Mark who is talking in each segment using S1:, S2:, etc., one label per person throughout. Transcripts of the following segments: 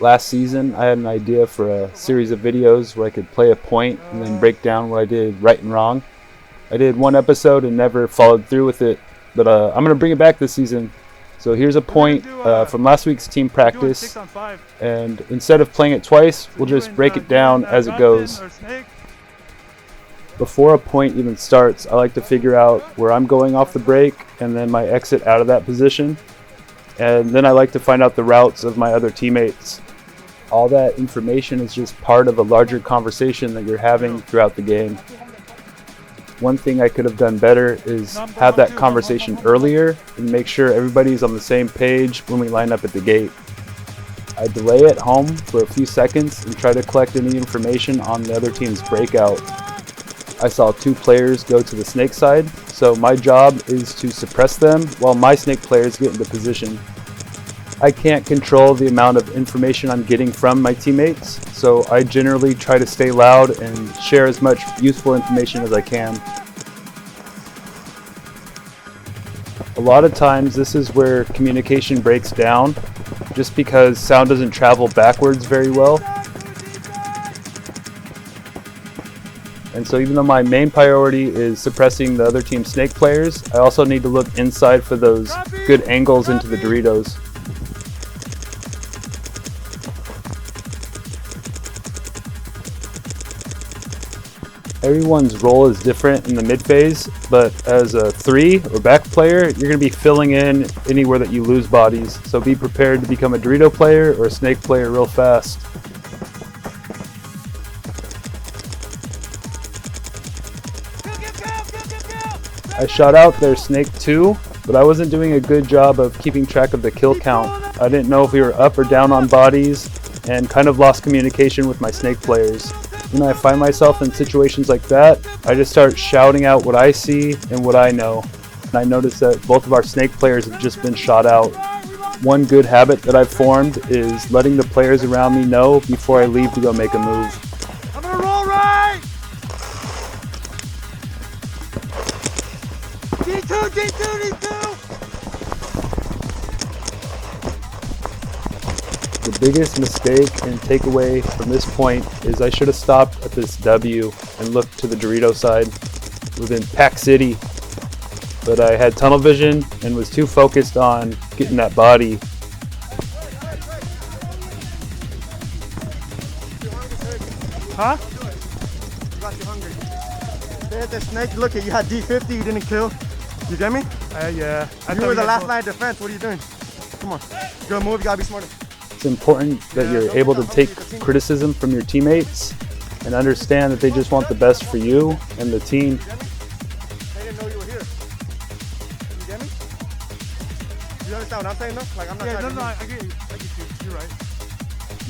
S1: Last season, I had an idea for a series of videos where I could play a point and then break down what I did right and wrong. I did one episode and never followed through with it, but I'm going to bring it back this season. So here's a point from last week's team practice, and instead of playing it twice, we'll just break it down as it goes. Before a point even starts, I like to figure out where I'm going off the break and then my exit out of that position. And then I like to find out the routes of my other teammates. All that information is just part of a larger conversation that you're having throughout the game. One thing I could have done better is have that conversation earlier and make sure everybody's on the same page when we line up at the gate. I delay at home for a few seconds and try to collect any information on the other team's breakout. I saw 2 players go to the snake side, so my job is to suppress them while my snake players get into position. I can't control the amount of information I'm getting from my teammates, so I generally try to stay loud and share as much useful information as I can. A lot of times this is where communication breaks down, just because sound doesn't travel backwards very well. And so even though my main priority is suppressing the other team's snake players, I also need to look inside for those good angles into the Doritos. Everyone's role is different in the mid phase, but as a 3 or back player, you're going to be filling in anywhere that you lose bodies, so be prepared to become a Dorito player or a snake player real fast. I shot out their snake 2, but I wasn't doing a good job of keeping track of the kill count. I didn't know if we were up or down on bodies, and kind of lost communication with my snake players. When I find myself in situations like that, I just start shouting out what I see and what I know. And I notice that both of our snake players have just been shot out. One good habit that I've formed is letting the players around me know before I leave to go make a move.
S2: I'm gonna roll right! D2, D2, D2!
S1: The biggest mistake and takeaway from this point is I should have stopped at this W and looked to the Dorito side within Pack City, but I had tunnel vision and was too focused on getting that body.
S2: Huh? You got you hungry. They had the snake. Look at you had D50. You didn't kill. You get me?
S3: Yeah.
S2: You were the last line of defense. What are you doing? Come on. Good move. You gotta be smarter.
S1: It's important that you're able to take criticism from your teammates and understand that they just want the best for you and the team.
S2: They didn't know you were here. You get me? You understand what I'm saying though? Like I'm not trying to...
S3: I get you. You're right.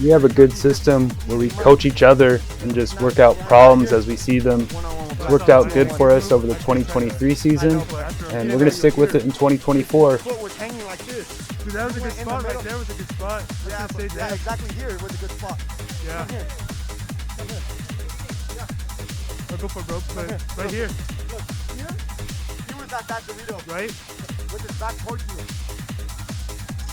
S1: We have a good system where we coach each other and just work out problems as we see them. It's worked out good for us over the 2023 season, and we're going to stick with it in 2024.
S2: Foot was hanging like this.
S3: Dude, that was a good spot right there. Was a good spot.
S2: Yeah, exactly here was a good spot.
S3: Yeah.
S2: Come here. Come here. Yeah.
S3: I'll go for broke play. Right here.
S2: Look, here, he was at that Dorito.
S3: Right?
S2: With his back towards you.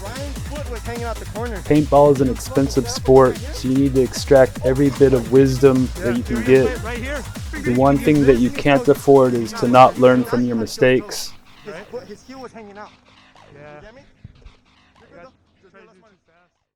S2: Ryan's foot was hanging out the corner.
S1: Paintball is an expensive sport, so you need to extract every bit of wisdom that you can get.
S3: Right here.
S1: The one thing that you can't afford is to not learn from your mistakes.
S2: His heel was hanging out.
S3: Yeah.
S2: You get me?
S3: I got,